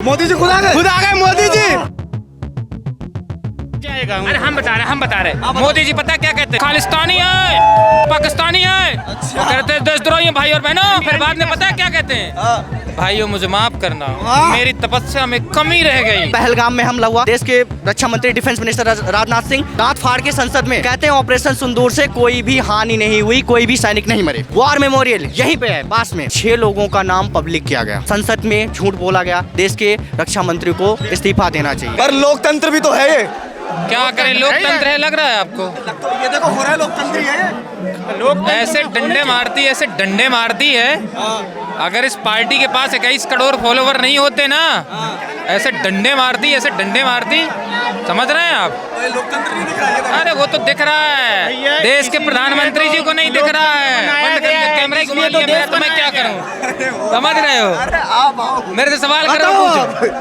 मोदी जी खुद आ गए मोदी जी। अरे हम बता रहे मोदी जी पता क्या कहते हैं, खालिस्तानी है, पाकिस्तानी है। वो कहते हैं देशद्रोही हैं भाई और बहनों। फिर बाद में पता है क्या कहते हैं, भाइयों मुझे माफ करना, मेरी तपस्या में कमी रह गई। पहलगाम में हमला हुआ, देश के रक्षा मंत्री डिफेंस मिनिस्टर राजनाथ सिंह दांत फाड़ के संसद में कहते हैं ऑपरेशन सिंदूर से कोई भी हानि नहीं हुई, कोई भी सैनिक नहीं मरे। वॉर मेमोरियल यहीं पे है पास में। 6 लोगों का नाम पब्लिक किया गया, संसद में झूठ बोला गया। देश के रक्षा मंत्री को इस्तीफा देना चाहिए। पर लोकतंत्र भी तो है ये। क्या करें, लोकतंत्र है लग रहा है आपको? ये देखो हो रहा है, लोकतंत्र ही है ये। ऐसे डंडे मारती है। अगर इस पार्टी के पास 21 करोड़ फॉलोवर नहीं होते ना, ऐसे डंडे मारती। समझ रहे हैं आप? लोकतंत्र नहीं दिख रहा है। अरे वो तो दिख रहा है, देश के प्रधानमंत्री जी को नहीं दिख रहा है। बंद कर कैमरे को, तो मैं क्या करूं? समझ रहे हो? मेरे से सवाल कर रहे हो, पूछो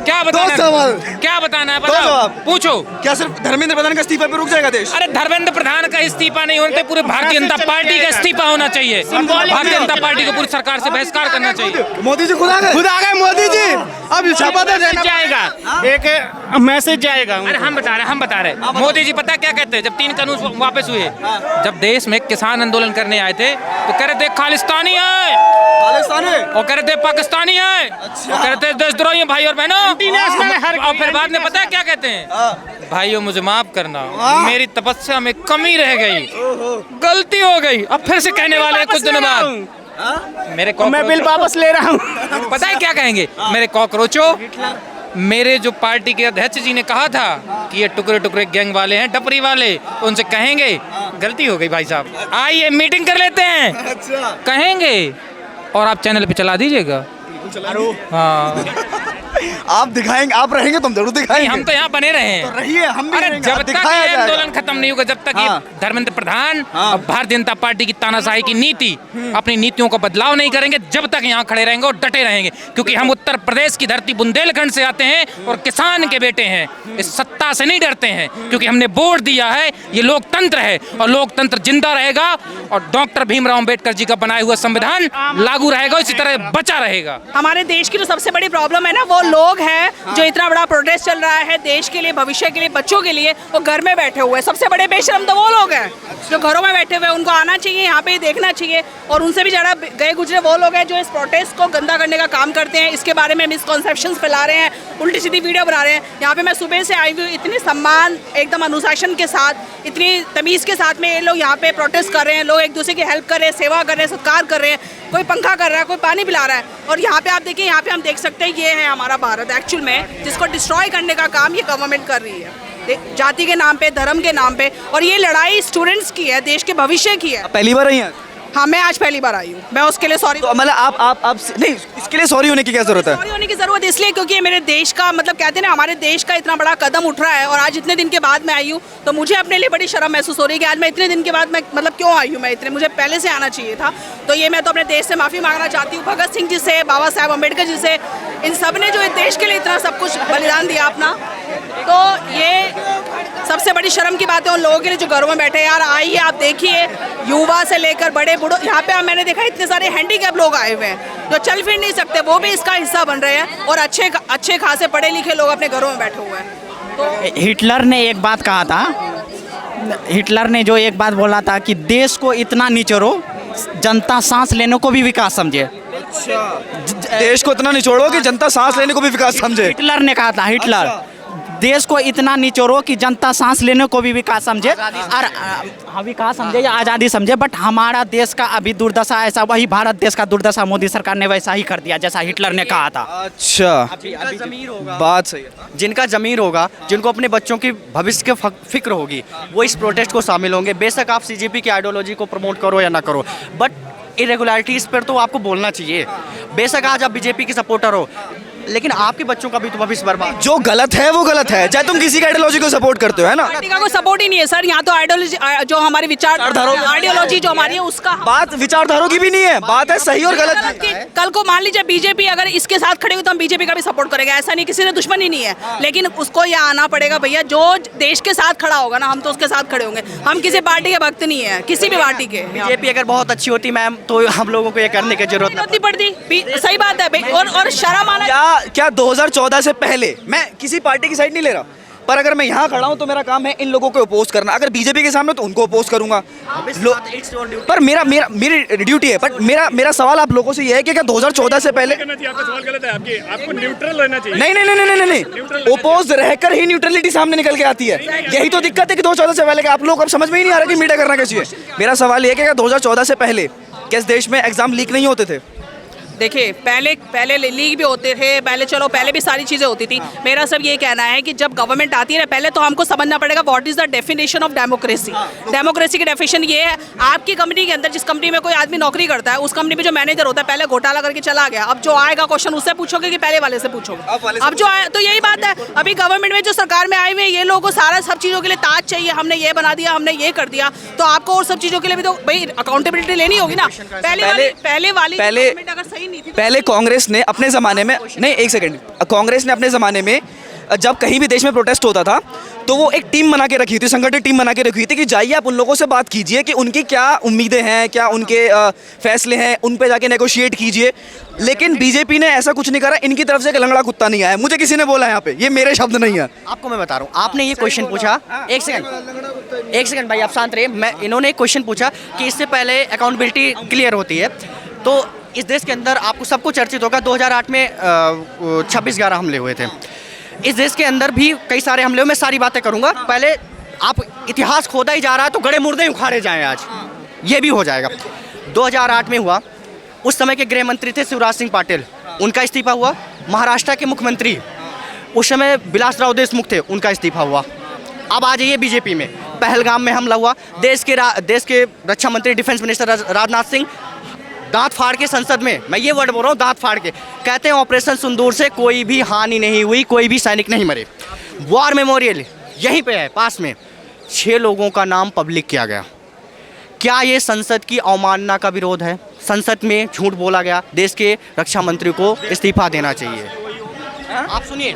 क्या बताना है बताओ, पूछो। क्या सिर्फ धर्मेंद्र प्रधान का इस्तीफा पे रुक जाएगा देश? अरे धर्मेंद्र प्रधान का इस्तीफा नहीं होने, पूरे भारतीय जनता पार्टी का इस्तीफा होना चाहिए। भारतीय जनता पार्टी को पूरी सरकार से बहिष्कार करना चाहिए। मोदी जी खुद आ गए मोदी जी। अब शपथ जाएगा, एक मैसेज जाएगा। अरे हम बता रहे मोदी जी पता क्या कहते हैं, जब 3 कानून वापस हुए, जब देश में किसान आंदोलन करने आए थे तो कह रहे थे खालिस्तानी है, और कह रहे थे पाकिस्तानी है, और कह रहे थे देशद्रोही हैं भाई और बहनों। और फिर बाद में पता है क्या कहते हैं, भाइयों मुझे माफ करना, मेरी तपस्या में कमी रह गई, गलती हो गई। अब फिर से कहने वाले हैं कुछ दिनों बाद, मैं बिल वापस ले रहा हूँ। पता है क्या कहेंगे, मेरे कॉकरोचों, मेरे जो पार्टी के अध्यक्ष जी ने कहा था कि ये टुकड़े टुकड़े गैंग वाले हैं, टपरी वाले, तो उनसे कहेंगे गलती हो गई भाई साहब, आइए मीटिंग कर लेते हैं। कहेंगे और आप चैनल पे चला दीजिएगा। हाँ आप दिखाएंगे, आप रहेंगे तुम जरूर दिखाएंगे। हम तो यहाँ बने रहे हैं, तो रहिए, हम भी अरे रहेंगे, जब आप तक दिखाया ये जाएगा। आंदोलन खत्म नहीं होगा, जब तक ये धर्मेंद्र प्रधान और भारतीय जनता पार्टी की तानाशाही की नीति, अपनी नीतियों का बदलाव नहीं करेंगे, जब तक यहाँ खड़े रहेंगे और डटे रहेंगे। क्योंकि हम उत्तर प्रदेश की धरती बुंदेलखंड से आते हैं और किसान के बेटे हैं, इस सत्ता से नहीं डरते हैं, क्योंकि हमने वोट दिया है। ये लोकतंत्र है और लोकतंत्र जिंदा रहेगा, और डॉक्टर भीमराव अम्बेडकर जी का बनाया हुआ संविधान लागू रहेगा, इसी तरह बचा रहेगा। हमारे देश की जो सबसे बड़ी प्रॉब्लम है ना, वो लोग हैं जो इतना बड़ा प्रोटेस्ट चल रहा है देश के लिए, भविष्य के लिए, बच्चों के लिए, वो घर में बैठे हुए हैं। सबसे बड़े बेशरम तो वो लोग हैं जो घरों में बैठे हुए हैं। उनको आना चाहिए, यहाँ पे देखना चाहिए, और उनसे भी ज़्यादा गए गुजरे वो लोग हैं जो इस प्रोटेस्ट को गंदा करने का काम करते हैं, इसके बारे में मिसकॉन्सेप्शंस फैला रहे हैं, उल्टी सीधी वीडियो बना रहे हैं। यहाँ पे मैं सुबह से आई हुई, इतनी सम्मान, एकदम अनुशासन के साथ, इतनी तमीज़ के साथ में ये लोग यहाँ पे प्रोटेस्ट कर रहे हैं। लोग एक दूसरे की हेल्प कर रहे हैं, सेवा कर रहे हैं, सत्कार कर रहे हैं, कोई पंखा कर रहा है, कोई पानी पिला रहा है। और यहाँ पे आप देखिए, यहाँ पे हम देख सकते हैं ये है हमारा भारत एक्चुअल में, जिसको डिस्ट्रॉय करने का काम ये गवर्नमेंट कर रही है, जाति के नाम पे, धर्म के नाम पे। और ये लड़ाई स्टूडेंट्स की है, देश के भविष्य की है। पहली बार आई हैं? हाँ, मैं आज पहली बार आई हूँ, मैं उसके लिए सॉरी। तो मतलब आप नहीं, इसके लिए सॉरी होने की क्या जरूरत है? सॉरी होने की जरूरत इसलिए क्योंकि ये मेरे देश का, मतलब कहते हैं ना, हमारे देश का इतना बड़ा कदम उठ रहा है, और आज इतने दिन के बाद मैं आई हूँ, तो मुझे अपने लिए बड़ी शर्म महसूस हो रही है कि आज मैं इतने दिन के बाद, मैं मतलब क्यों आई हूँ, मैं इतने, मुझे पहले से आना चाहिए था। तो ये मैं तो अपने देश से माफ़ी मांगना चाहती हूँ, भगत सिंह जी से, बाबा साहेब अम्बेडकर जी से, इन सब ने जो इस देश के लिए इतना सब कुछ बलिदान दिया अपना। तो ये सबसे बड़ी शर्म की बात है उन लोगों के लिए जो घरों में बैठे। यार आइए, आप देखिए, युवा से लेकर बड़े बूढ़ों, यहाँ पे मैंने देखा इतने सारे हैंडीकैप लोग आए हुए हैं जो चल फिर नहीं सकते, वो भी इसका हिस्सा बन रहे हैं, और अच्छे खासे पढ़े लिखे लोग अपने घरों में बैठे हुए हैं। तो हिटलर ने एक बात कहा था, हिटलर ने जो एक बात बोला था कि देश को इतना निचोड़ो, जनता सांस लेने को भी विकास समझे। देश को इतना निचोड़ो कि जनता सांस लेने को भी विकास समझे। हिटलर ने कहा था, हिटलर, देश को इतना निचोड़ो कि जनता सांस लेने को भी विकास समझे, और विकास समझे या आज़ादी समझे। बट हमारा देश का अभी दुर्दशा ऐसा, वही भारत देश का दुर्दशा मोदी सरकार ने वैसा ही कर दिया जैसा हिटलर ने कहा था। अच्छा, जमीर होगा, बात सही है। जिनका जमीर होगा, जिनको अपने बच्चों की भविष्य की फिक्र होगी, वो इस प्रोटेस्ट को शामिल होंगे। बेशक आप सीजेपी की आइडियोलॉजी को प्रमोट करो या ना करो, बट इरेगुलरिटीज़ पर तो आपको बोलना चाहिए। बेशक आज आप बीजेपी की सपोर्टर हो, लेकिन आपके बच्चों का भी तो भविष्य बर्बाद। जो गलत है वो गलत है, चाहे तुम किसी का आइडियोलॉजी को सपोर्ट करते हो, है ना? पार्टी को सपोर्ट ही नहीं है सर, यहाँ तो आइडियोलॉजी, जो हमारी आइडियोलॉजी जो हमारी है उसका बात विचारधारों की भी नहीं है, बात है सही और गलत की। कल को मान लीजिए बीजेपी अगर इसके साथ खड़े हुए तो हम बीजेपी का भी सपोर्ट करेंगे, ऐसा नहीं, किसी ने दुश्मनी नहीं है, लेकिन उसको ये आना पड़ेगा भैया, जो देश के साथ खड़ा होगा ना, हम तो उसके साथ खड़े होंगे। हम किसी पार्टी के भक्त नहीं है, किसी भी पार्टी के। बीजेपी अगर बहुत अच्छी होती मैम, तो हम लोगों को ये करने की जरूरत नहीं पड़ती। सही बात है, और शर्म आना। क्या 2014 से पहले, मैं किसी पार्टी की साइड नहीं ले रहा, पर अगर मैं यहाँ खड़ा हूँ तो मेरा काम है इन लोगों को अपोज करना। अगर बीजेपी के सामने तो उनको अपोज करूंगा। पर मेरी ड्यूटी है। बट मेरा सवाल आप लोगों से ये है कि क्या 2014 से पहले आपका सवाल गलत है, आपको न्यूट्रल रहना चाहिए। नहीं, ओपोज रहकर ही न्यूट्रलिटी सामने निकल के आती है। यही तो दिक्कत है कि 2014 से पहले आप लोग अब समझ में ही नहीं आ रहा कि मीडिया करना कैसी है। मेरा सवाल ये है कि क्या 2014 से पहले किस देश में एग्जाम लीक नहीं होते थे? देखिए पहले लीक भी होते थे, पहले भी सारी चीज़ें होती थी। मेरा सब ये कहना है कि जब गवर्नमेंट आती है ना, पहले तो हमको समझना पड़ेगा what is the definition of democracy. Democracy की डेफिनेशन ये है, आपकी कंपनी के अंदर जिस कंपनी में कोई आदमी नौकरी करता है, उस कंपनी में जो मैनेजर होता है पहले घोटाला करके चला गया, अब जो आएगा क्वेश्चन उससे पूछोगे कि पहले वाले से पूछोगे? अब जो आए तो यही बात है। अभी गवर्नमेंट में जो सरकार में आए हुए ये लोगों को सारा सब चीज़ों के लिए ताज चाहिए, हमने ये बना दिया, हमने ये कर दिया, तो आपको और सब चीज़ों के लिए भी तो भाई अकाउंटेबिलिटी लेनी होगी ना। पहले वाली गवर्नमेंट अगर सही नहीं थी, पहले कांग्रेस ने अपने ज़माने में, नहीं एक सेकंड, कांग्रेस ने अपने ज़माने में जब कहीं भी देश में प्रोटेस्ट होता था तो वो एक टीम बना के रखी थी, संगठित टीम बना के रखी थी कि जाइए आप उन लोगों से बात कीजिए कि उनकी क्या उम्मीदें हैं, क्या उनके फैसले हैं, उन पे जाके नेगोशिएट कीजिए। लेकिन बीजेपी ने ऐसा कुछ नहीं करा, इनकी तरफ से एक लंगड़ा कुत्ता नहीं आया। मुझे किसी ने बोला यहाँ पे, ये मेरे शब्द नहीं है। आपको मैं बता रहा हूँ, आपने ये क्वेश्चन पूछा, एक सेकंड भाई आप शांत रहिए। इन्होंने एक क्वेश्चन पूछा कि इससे पहले अकाउंटेबिलिटी क्लियर होती है, तो इस देश के अंदर आपको सबको चर्चित होगा 2008 में 26/11 हमले हुए थे। इस देश के अंदर भी कई सारे हमले हुए, मैं सारी बातें करूंगा। पहले आप इतिहास खोदा ही जा रहा है तो गड़े मुर्दे उखाड़े जाएं आज, ये भी हो जाएगा। 2008 में हुआ, उस समय के गृह मंत्री थे शिवराज सिंह पाटिल, उनका इस्तीफा हुआ। महाराष्ट्र के मुख्यमंत्री उस समय विलासराव देशमुख थे, उनका इस्तीफा हुआ। अब आ जाइए बीजेपी में, पहलगाम में हमला हुआ, देश के रक्षा मंत्री डिफेंस मिनिस्टर राजनाथ सिंह दांत फाड़ के संसद में, मैं ये वर्ड बोल रहा हूँ, दांत फाड़ के कहते हैं ऑपरेशन सिंदूर से कोई भी हानि नहीं हुई, कोई भी सैनिक नहीं मरे। वॉर मेमोरियल यहीं पे है पास में, 6 लोगों का नाम पब्लिक किया गया। क्या ये संसद की अवमानना का विरोध है? संसद में झूठ बोला गया, देश के रक्षा मंत्री को इस्तीफा देना चाहिए। आप सुनिए,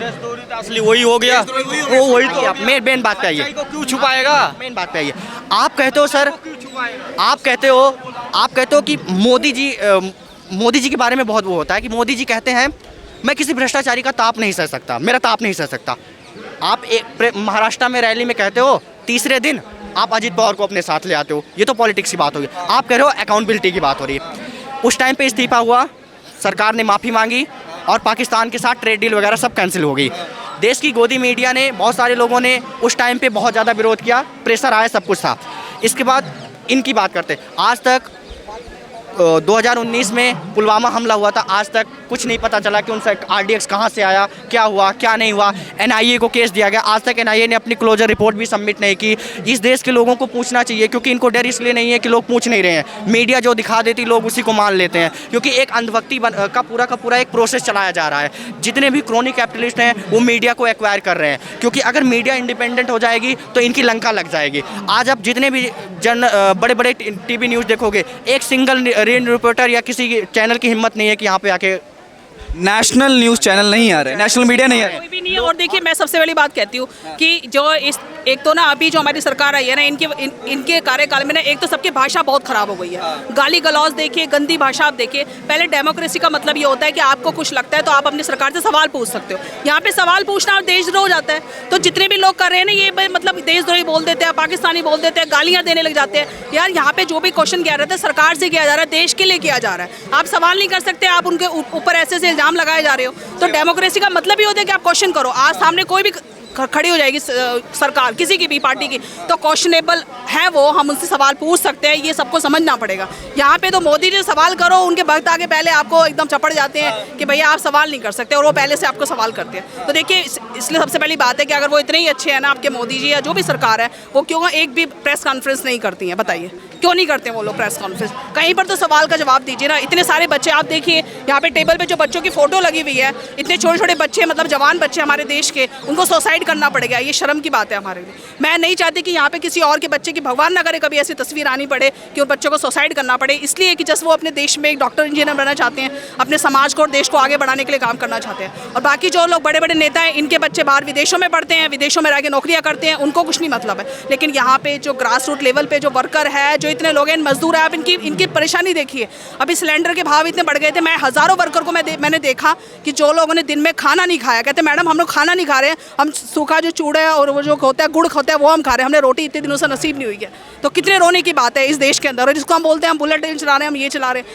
असली वही हो गया, वो वही तो मेन बात पे आइए, क्यों छुपाएगा? मेन बात पे आइए। आप कहते हो सर, आप कहते हो कि मोदी जी के बारे में बहुत वो होता है कि मोदी जी कहते हैं मैं किसी भ्रष्टाचारी का ताप नहीं सह सकता, मेरा ताप नहीं सह सकता। आप एक महाराष्ट्र में रैली में कहते हो, तीसरे दिन आप अजित पवार को अपने साथ ले आते हो, ये तो पॉलिटिक्स की बात होगी। आप कह रहे हो अकाउंटेबिलिटी की बात हो रही है। उस टाइम पे इस्तीफा हुआ, सरकार ने माफ़ी मांगी और पाकिस्तान के साथ ट्रेड डील वगैरह सब कैंसिल हो गई। देश की गोदी मीडिया ने, बहुत सारे लोगों ने उस टाइम पे बहुत ज़्यादा विरोध किया, प्रेशर आया, सब कुछ था। इसके बाद इनकी बात करते, आज तक 2019 में पुलवामा हमला हुआ था, आज तक कुछ नहीं पता चला कि उनसे RDX कहाँ से आया, क्या हुआ क्या नहीं हुआ। NIA को केस दिया गया, आज तक NIA ने अपनी क्लोजर रिपोर्ट भी सबमिट नहीं की। इस देश के लोगों को पूछना चाहिए, क्योंकि इनको डर इसलिए नहीं है कि लोग पूछ नहीं रहे हैं। मीडिया जो दिखा देती लोग उसी को मान लेते हैं, क्योंकि एक अंधभक्ति का पूरा एक प्रोसेस चलाया जा रहा है। जितने भी क्रोनिक कैपिटलिस्ट हैं वो मीडिया को एक्वायर कर रहे हैं, क्योंकि अगर मीडिया इंडिपेंडेंट हो जाएगी तो इनकी लंका लग जाएगी। आज आप जितने भी बड़े बड़े TV न्यूज़ देखोगे, एक सिंगल रिपोर्टर या किसी चैनल की हिम्मत नहीं है कि यहाँ पे आके, नेशनल न्यूज़ चैनल नहीं आ रहे, नेशनल मीडिया नहीं आ रहे, कोई भी नहीं है। और देखिए मैं सबसे बड़ी बात कहती हूँ कि जो एक तो ना अभी जो हमारी सरकार आई है ना, इनके कार्यकाल में ना, एक तो सबकी भाषा बहुत खराब हो गई है। गाली गलौज देखिए, गंदी भाषा आप देखिए। पहले डेमोक्रेसी का मतलब ये होता है कि आपको कुछ लगता है तो आप अपनी सरकार से सवाल पूछ सकते हो। यहाँ पे सवाल पूछना देशद्रोह हो जाता है। तो जितने भी लोग कर रहे हैं ना, ये मतलब देशद्रोही बोल देते हैं, पाकिस्तानी बोल देते हैं, गालियाँ देने लग जाते हैं। यार यहाँ पे जो भी क्वेश्चन किया रहता है सरकार से किया जा रहा है, देश के लिए किया जा रहा है। आप सवाल नहीं कर सकते, आप उनके ऊपर ऐसे इल्जाम लगाए जा रहे हो। तो डेमोक्रेसी का मतलब ही होता है कि आप क्वेश्चन करो। आज सामने कोई भी खड़ी हो जाएगी सरकार, किसी की भी पार्टी की, तो क्वेश्चनेबल है वो, हम उनसे सवाल पूछ सकते हैं, ये सबको समझना पड़ेगा। यहाँ पे तो मोदी जी सवाल करो, उनके भक्त आगे पहले आपको एकदम चपड़ जाते हैं कि भैया आप सवाल नहीं कर सकते, और वो पहले से आपको सवाल करते हैं। तो देखिए इसलिए सबसे पहली बात है कि अगर वो इतने ही अच्छे हैं ना आपके मोदी जी या जो भी सरकार है, वो क्यों एक भी प्रेस कॉन्फ्रेंस नहीं करती हैं? बताइए क्यों नहीं करते वो लोग प्रेस कॉन्फ्रेंस? कहीं पर तो सवाल का जवाब दीजिए ना। इतने सारे बच्चे आप देखिए, यहाँ पे टेबल पे जो बच्चों की फोटो लगी हुई है, इतने छोटे छोटे बच्चे, मतलब जवान बच्चे हमारे देश के, उनको सुसाइड सुसाइड करना पड़ गया, ये शर्म की बात है हमारे लिए। मैं नहीं चाहती कि यहाँ पे किसी और के बच्चे की, भगवान ना करे कभी ऐसी तस्वीर आनी पड़े कि उन बच्चों को सुसाइड करना पड़े, इसलिए कि जस्ट वो अपने देश में एक डॉक्टर इंजीनियर बनना चाहते हैं, अपने समाज को और देश को आगे बढ़ाने के लिए काम करना चाहते हैं। और बाकी जो लोग बड़े बड़े नेता हैं, इनके बच्चे बाहर विदेशों में पढ़ते हैं, विदेशों में रह के नौकरियाँ करते हैं, उनको कुछ नहीं मतलब है। लेकिन यहाँ पे जो ग्रास रूट लेवल पे जो वर्कर है, जो इतने लोग हैं, मजदूर है, आप इनकी परेशानी देखिए। अभी सिलेंडर के भाव इतने बढ़ गए थे, मैं हज़ारों वर्कर को मैंने देखा कि जो लोगों ने दिन में खाना नहीं खाया, कहते मैडम हम लोग खाना नहीं खा रहे हैं, हम सूखा जो चूड़ा और वो जो होता है गुड़ होता है वो हम खा रहे हैं, हमने रोटी इतने दिनों से नसीब नहीं हुई है। तो कितने रोने की बात है इस देश के अंदर। और जिसको हम बोलते हैं हम बुलेट ट्रेन चला रहे हैं, हम ये चला रहे हैं।